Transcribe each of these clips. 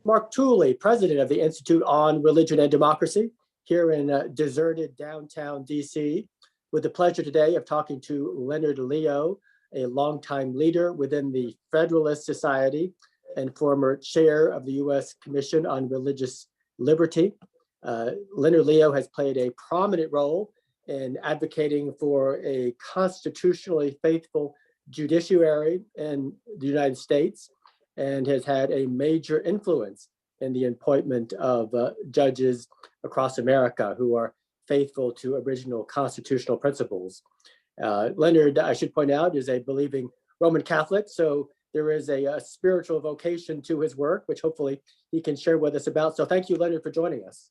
Mark Tooley, president of the Institute on Religion and Democracy, here in deserted downtown DC, with the pleasure today of talking to Leonard Leo, a longtime leader within the Federalist Society and former chair of the U.S. Commission on Religious Liberty. Leonard Leo has played a prominent role in advocating for a constitutionally faithful judiciary in the United States, and has had a major influence in the appointment of judges across America who are faithful to original constitutional principles. Leonard, I should point out, is a believing Roman Catholic, so there is a spiritual vocation to his work, which hopefully he can share with us about. So thank you, Leonard, for joining us.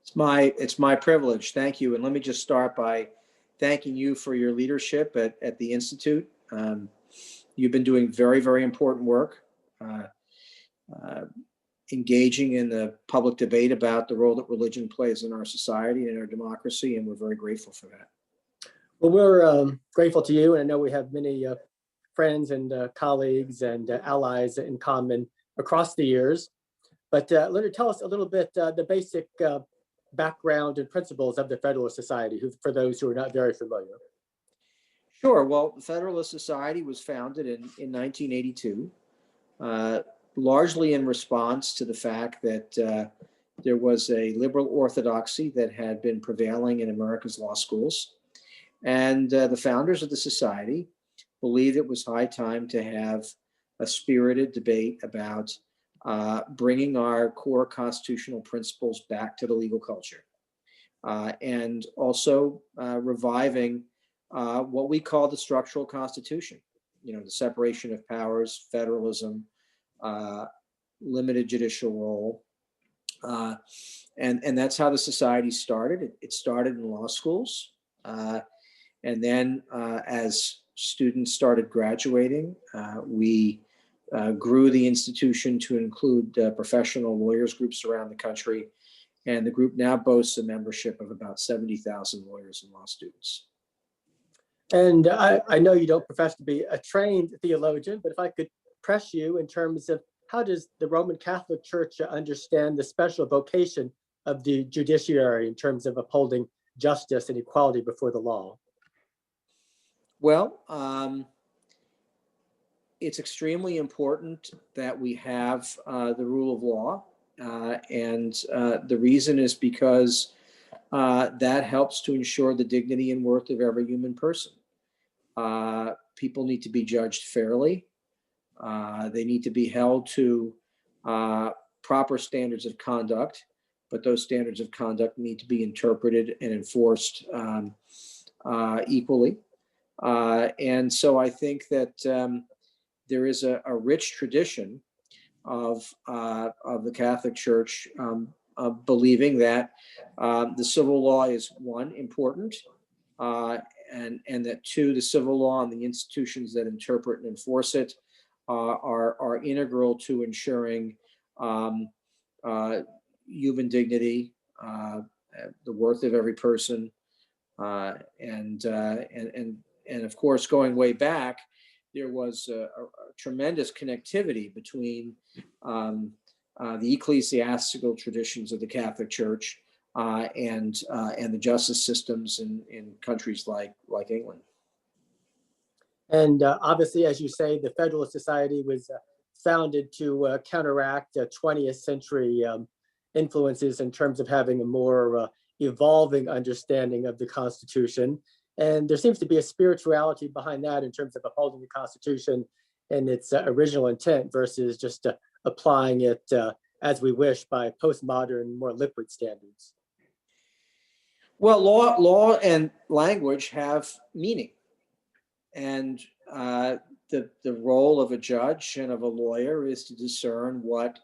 It's my privilege. Thank you. And let me just start by thanking you for your leadership at the Institute. You've been doing very, very important work, engaging in the public debate about the role that religion plays in our society and in our democracy, and we're very grateful for that. Well, we're grateful to you, and I know we have many friends and colleagues and allies in common across the years. But Leonard, tell us a little bit the basic background and principles of the Federalist Society, for those who are not very familiar. Sure. Well, the Federalist Society was founded in 1982, largely in response to the fact that there was a liberal orthodoxy that had been prevailing in America's law schools. And the founders of the society believed it was high time to have a spirited debate about bringing our core constitutional principles back to the legal culture, and also reviving what we call the structural constitution, the separation of powers, federalism, limited judicial role. And that's how the society started. It started in law schools. And then as students started graduating, we grew the institution to include professional lawyers groups around the country. And the group now boasts a membership of about 70,000 lawyers and law students. And I know you don't profess to be a trained theologian, but if I could press you in terms of how does the Roman Catholic Church understand the special vocation of the judiciary in terms of upholding justice and equality before the law? Well, it's extremely important that we have the rule of law. And the reason is because that helps to ensure the dignity and worth of every human person. People need to be judged fairly. They need to be held to proper standards of conduct, but those standards of conduct need to be interpreted and enforced equally. And so I think that there is a rich tradition of the Catholic Church of believing that the civil law is, one, important, and that, two, the civil law and the institutions that interpret and enforce it are integral to ensuring human dignity, the worth of every person, and of course, going way back, there was a tremendous connectivity between the ecclesiastical traditions of the Catholic Church and the justice systems in countries like England. And obviously, as you say, the Federalist Society was founded to counteract 20th century influences in terms of having a more evolving understanding of the Constitution. And there seems to be a spirituality behind that in terms of upholding the Constitution and its original intent versus just applying it as we wish by postmodern, more liquid standards. Well, law and language have meaning. And the role of a judge and of a lawyer is to discern what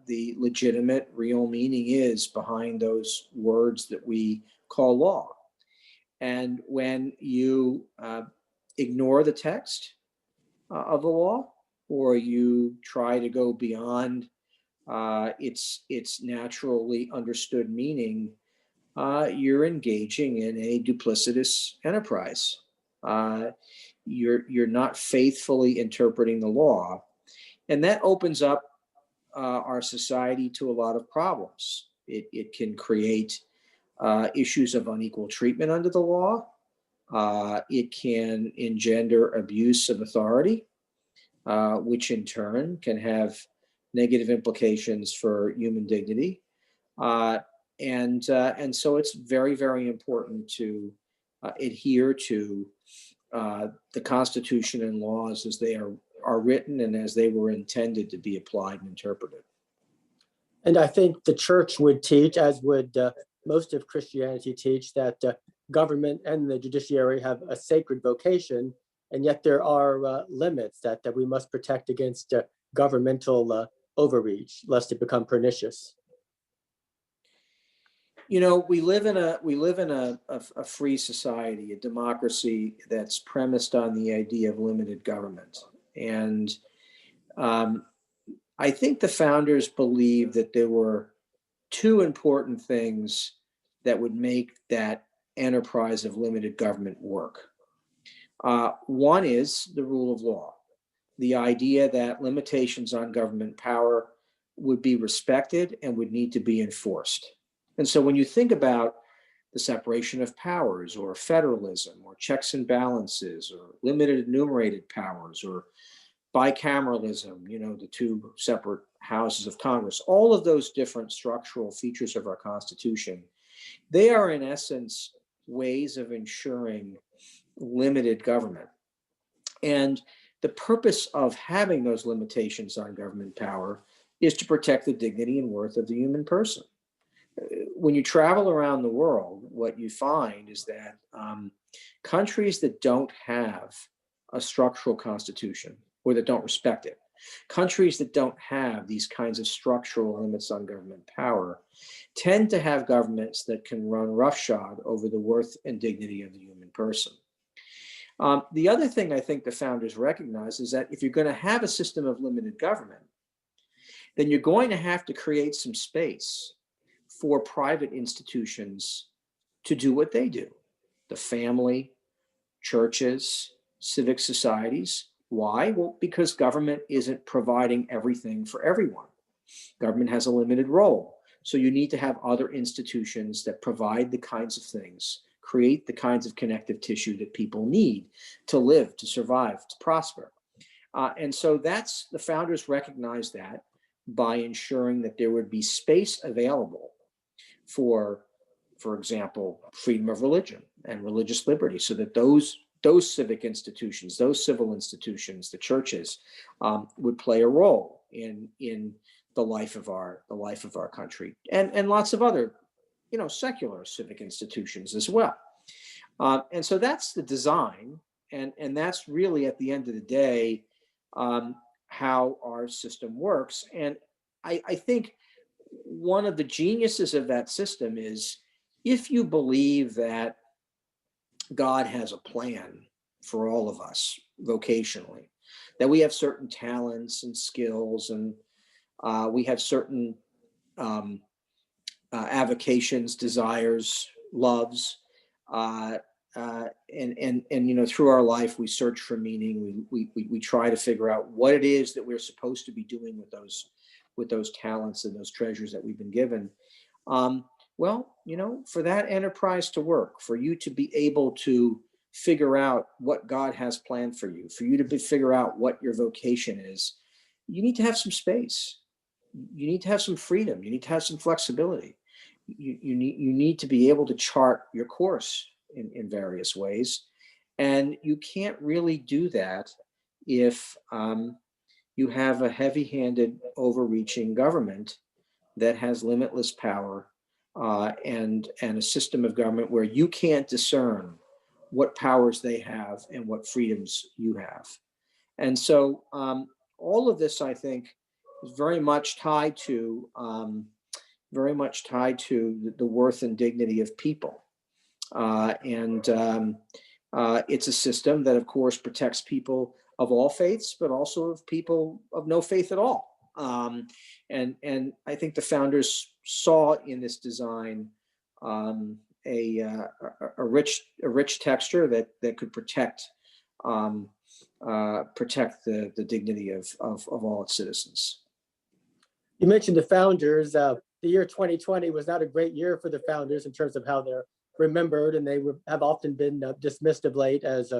the legitimate, real meaning is behind those words that we call law. And when you ignore the text of the law, or you try to go beyond its naturally understood meaning, you're engaging in a duplicitous enterprise. You're not faithfully interpreting the law, and that opens up our society to a lot of problems. It can create issues of unequal treatment under the law. It can engender abuse of authority, which in turn can have negative implications for human dignity. And so it's very, very important to adhere to the Constitution and laws as they are written and as they were intended to be applied and interpreted. And I think the church would teach, as would most of Christianity teach, that government and the judiciary have a sacred vocation, and yet there are limits that we must protect against governmental overreach, lest it become pernicious. You know, we live in a free society, a democracy that's premised on the idea of limited government. And I think the founders believed that there were two important things that would make that enterprise of limited government work. One is the rule of law, the idea that limitations on government power would be respected and would need to be enforced. And so when you think about the separation of powers or federalism or checks and balances or limited enumerated powers or bicameralism, you know, the two separate houses of Congress, all of those different structural features of our Constitution, they are in essence ways of ensuring limited government. And the purpose of having those limitations on government power is to protect the dignity and worth of the human person. When you travel around the world, what you find is that countries that don't have a structural constitution or that don't respect it, countries that don't have these kinds of structural limits on government power, tend to have governments that can run roughshod over the worth and dignity of the human person. The other thing I think the founders recognize is that if you're going to have a system of limited government, then you're going to have to create some space for private institutions to do what they do. The family, churches, civic societies. Why? Well, because government isn't providing everything for everyone. Government has a limited role. So you need to have other institutions that provide the kinds of things, create the kinds of connective tissue that people need to live, to survive, to prosper. And so that's, the founders recognized that by ensuring that there would be space available for example, freedom of religion and religious liberty, so that those civic institutions, those civil institutions, the churches, would play a role in the life of our country, and lots of other, you know, secular civic institutions as well. And so that's the design, and that's really at the end of the day how our system works. And I think one of the geniuses of that system is, if you believe that God has a plan for all of us vocationally, that we have certain talents and skills, and we have certain avocations, desires, loves, and you know, through our life we search for meaning. We try to figure out what it is that we're supposed to be doing with those talents and those treasures that we've been given. Well, you know, for that enterprise to work, for you to be able to figure out what God has planned for you, for you to figure out what your vocation is, you need to have some space. You need to have some freedom. You need to have some flexibility. You need to be able to chart your course in various ways. And you can't really do that if you have a heavy-handed, overreaching government that has limitless power, and a system of government where you can't discern what powers they have and what freedoms you have. And so all of this, I think, is very much tied to the worth and dignity of people. And it's a system that, of course, protects people of all faiths, but also of people of no faith at all. And I think the founders saw in this design a rich texture that could protect the dignity of all its citizens. You mentioned the founders. The year 2020 was not a great year for the founders in terms of how they're remembered, and they have often been dismissed of late as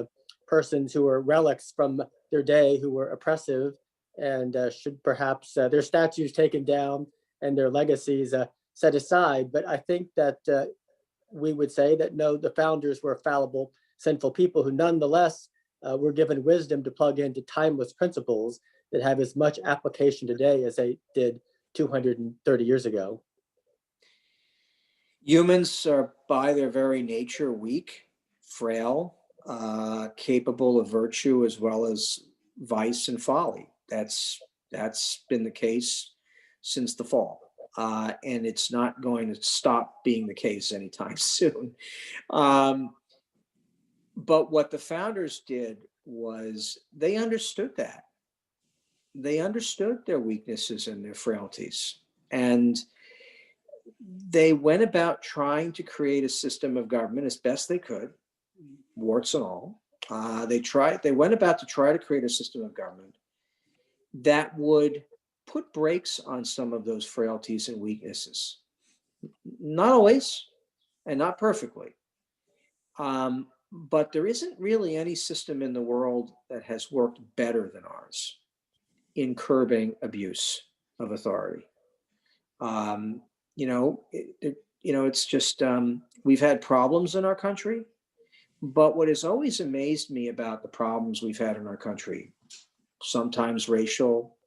persons who were relics from their day, who were oppressive, and should perhaps their statues taken down and their legacies set aside. But I think that we would say that no, the founders were fallible, sinful people who nonetheless were given wisdom to plug into timeless principles that have as much application today as they did 230 years ago. Humans are by their very nature weak, frail, capable of virtue as well as vice and folly. That's been the case since the fall. And it's not going to stop being the case anytime soon. But what the founders did was they understood that. They understood their weaknesses and their frailties. And they went about trying to create a system of government as best they could, warts and all. They went about to try to create a system of government that would put brakes on some of those frailties and weaknesses. Not always, and not perfectly. But there isn't really any system in the world that has worked better than ours in curbing abuse of authority. It's just, we've had problems in our country, but what has always amazed me about the problems we've had in our country, sometimes racial,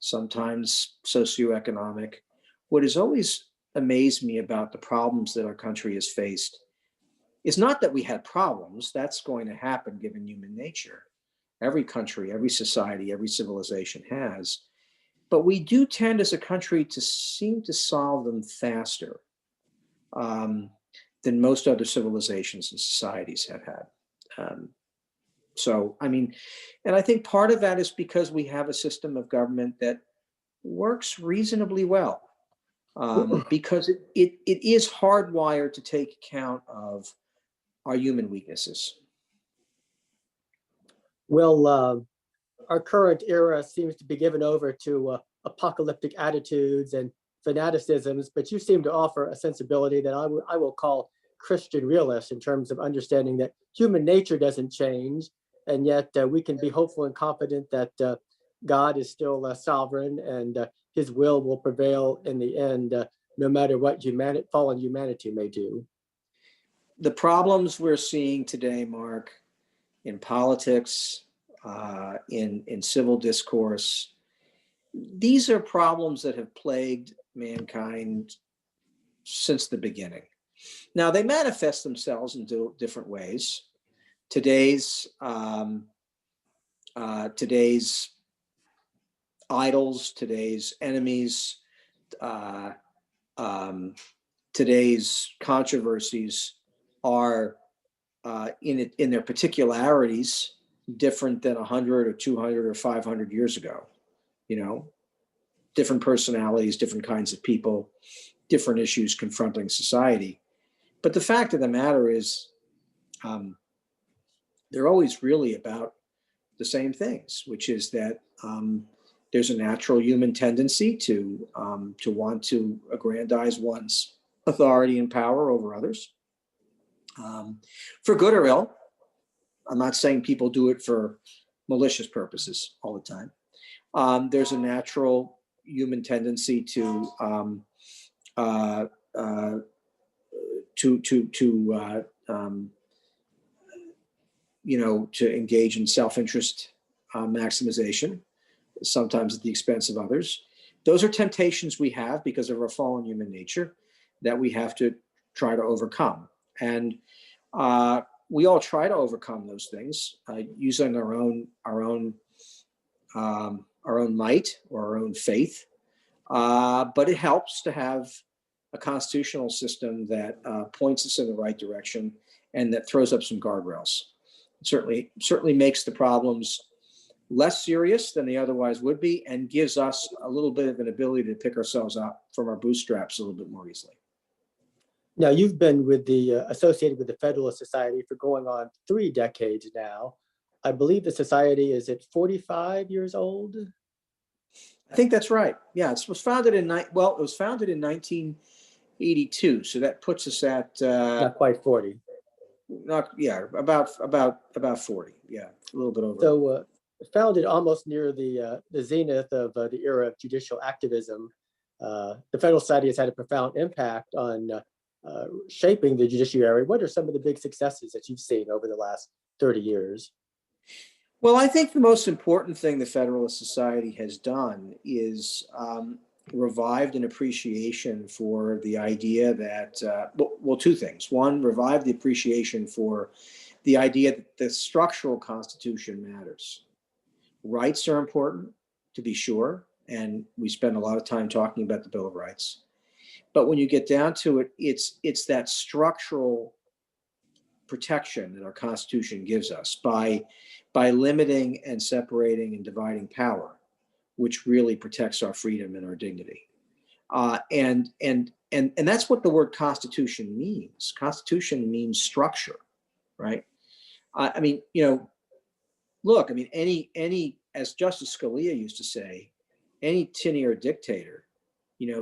sometimes socioeconomic, what has always amazed me about the problems that our country has faced is not that we had problems. That's going to happen given human nature. Every country, every society, every civilization has. But we do tend as a country to seem to solve them faster than most other civilizations and societies have had. And I think part of that is because we have a system of government that works reasonably well, because it is hardwired to take account of our human weaknesses. Well, our current era seems to be given over to apocalyptic attitudes and fanaticisms, but you seem to offer a sensibility that I will call Christian realist in terms of understanding that human nature doesn't change, and yet we can be hopeful and confident that God is still sovereign and his will prevail in the end, no matter what fallen humanity may do. The problems we're seeing today, Mark, in politics, in civil discourse, these are problems that have plagued mankind since the beginning. Now, they manifest themselves in different ways. Today's idols, today's enemies, today's controversies are in their particularities different than 100 or 200 or 500 years ago. Different personalities, different kinds of people, different issues confronting society. But the fact of the matter is, they're always really about the same things, which is that there's a natural human tendency to want to aggrandize one's authority and power over others, for good or ill. I'm not saying people do it for malicious purposes all the time. There's a natural human tendency to engage in self-interest maximization, sometimes at the expense of others. Those are temptations we have because of our fallen human nature that we have to try to overcome. And we all try to overcome those things using our own might or our own faith. But it helps to have a constitutional system that points us in the right direction and that throws up some guardrails. It certainly makes the problems less serious than they otherwise would be, and gives us a little bit of an ability to pick ourselves up from our bootstraps a little bit more easily. Now, you've been associated with the Federalist Society for going on 3 decades now. I believe the society is at 45 years old. I think that's right. Yeah, it was founded in it was founded in 1982, so that puts us at Not quite 40. about 40. Yeah, a little bit over. So founded almost near the zenith of the era of judicial activism, the Federal Society has had a profound impact on shaping the judiciary. What are some of the big successes that you've seen over the last 30 years? Well, I think the most important thing the Federalist Society has done is revived an appreciation for the idea that, well, two things. One, revived the appreciation for the idea that the structural constitution matters. Rights are important, to be sure, and we spend a lot of time talking about the Bill of Rights. But when you get down to it, it's that structural protection that our Constitution gives us by limiting and separating and dividing power, which really protects our freedom and our dignity. And that's what the word Constitution means. Constitution means structure, right? I mean, look, I mean, any, as Justice Scalia used to say, any tyranny or dictator,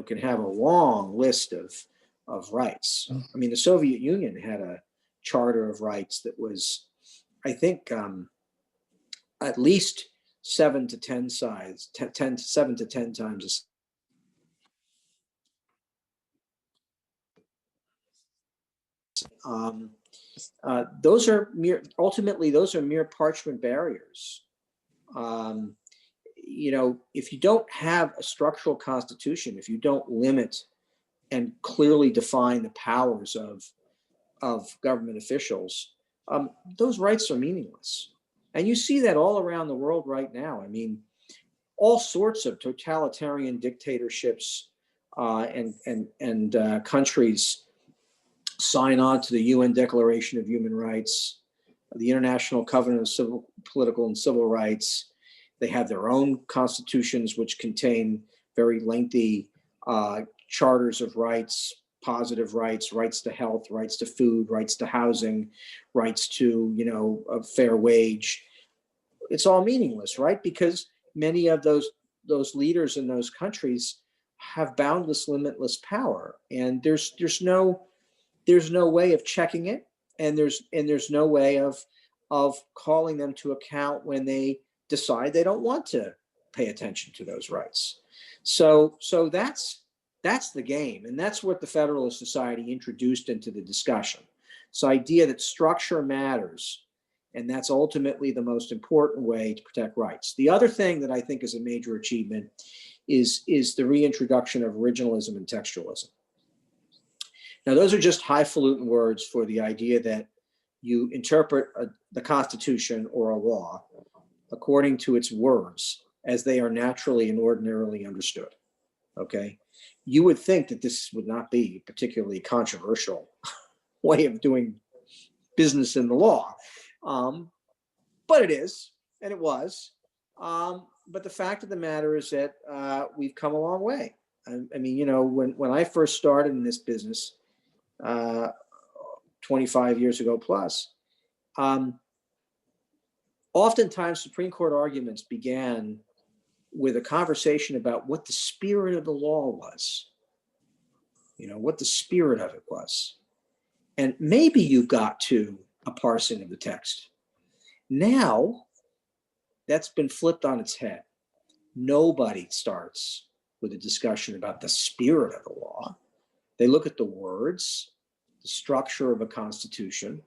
can have a long list of rights. I mean, the Soviet Union had a charter of rights that was, I think, at least 7 to 10 times those are mere parchment barriers. If you don't have a structural constitution, if you don't limit and clearly define the powers of government officials, those rights are meaningless. And you see that all around the world right now. I mean, all sorts of totalitarian dictatorships and countries sign on to the UN Declaration of Human Rights, the International Covenant of Civil, Political, and Civil Rights. They have their own constitutions, which contain very lengthy charters of rights, positive rights, rights to health, rights to food, rights to housing, rights to, a fair wage. It's all meaningless, right? Because many of those leaders in those countries have boundless, limitless power, and there's no way of checking it, and there's no way of calling them to account when they decide they don't want to pay attention to those rights. So that's the game, and that's what the Federalist Society introduced into the discussion. This idea that structure matters, and that's ultimately the most important way to protect rights. The other thing that I think is a major achievement is the reintroduction of originalism and textualism. Now, those are just highfalutin words for the idea that you interpret the Constitution or a law according to its words as they are naturally and ordinarily understood, okay? You would think that this would not be a particularly controversial way of doing business in the law, but it is, and it was. But the fact of the matter is that we've come a long way. I mean, when I first started in this business, 25 years ago plus, oftentimes Supreme Court arguments began with a conversation about what the spirit of the law was, what the spirit of it was. And maybe you got to a parsing of the text. Now, that's been flipped on its head. Nobody starts with a discussion about the spirit of the law. They look at the words, the structure of a constitution,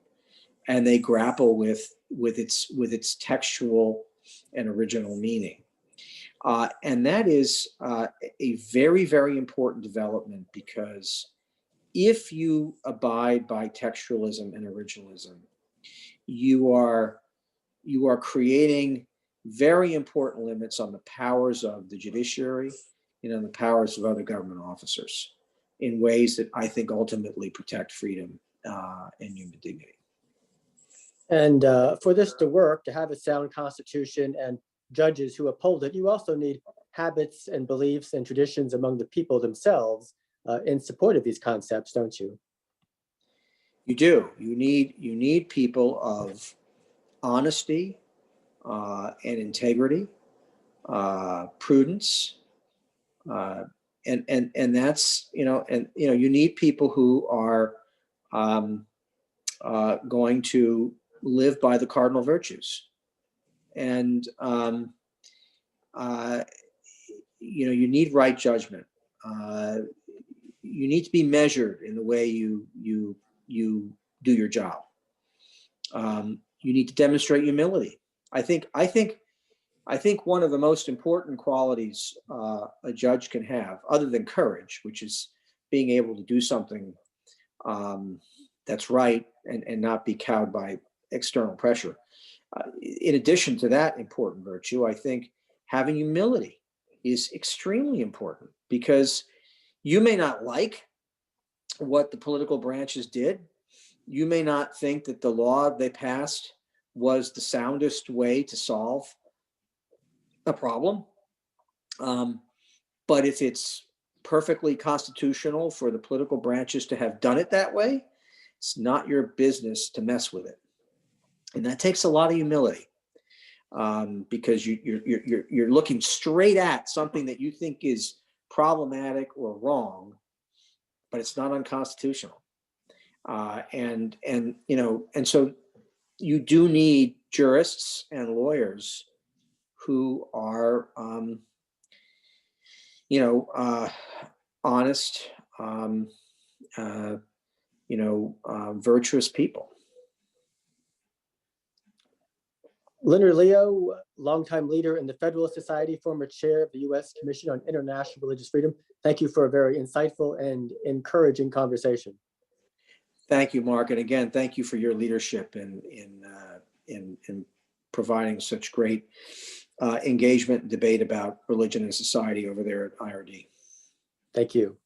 and they grapple with its textual and original meaning. And that is a very, very important development, because if you abide by textualism and originalism, you are creating very important limits on the powers of the judiciary and on the powers of other government officers in ways that I think ultimately protect freedom and human dignity. And for this to work, to have a sound constitution and judges who uphold it, you also need habits and beliefs and traditions among the people themselves in support of these concepts, don't you? You do. You need people of honesty and integrity, prudence, And that's, you need people who are going to live by the cardinal virtues. And, you need right judgment. You need to be measured in the way you do your job. You need to demonstrate humility. I think one of the most important qualities a judge can have, other than courage, which is being able to do something that's right and not be cowed by external pressure. In addition to that important virtue, I think having humility is extremely important, because you may not like what the political branches did. You may not think that the law they passed was the soundest way to solve a problem. But if it's perfectly constitutional for the political branches to have done it that way, it's not your business to mess with it. And that takes a lot of humility, because you're looking straight at something that you think is problematic or wrong, but it's not unconstitutional. And so you do need jurists and lawyers who are, honest, virtuous people. Leonard Leo, longtime leader in the Federalist Society, former chair of the U.S. Commission on International Religious Freedom. Thank you for a very insightful and encouraging conversation. Thank you, Mark. And again, thank you for your leadership in providing such great engagement and debate about religion and society over there at IRD. Thank you.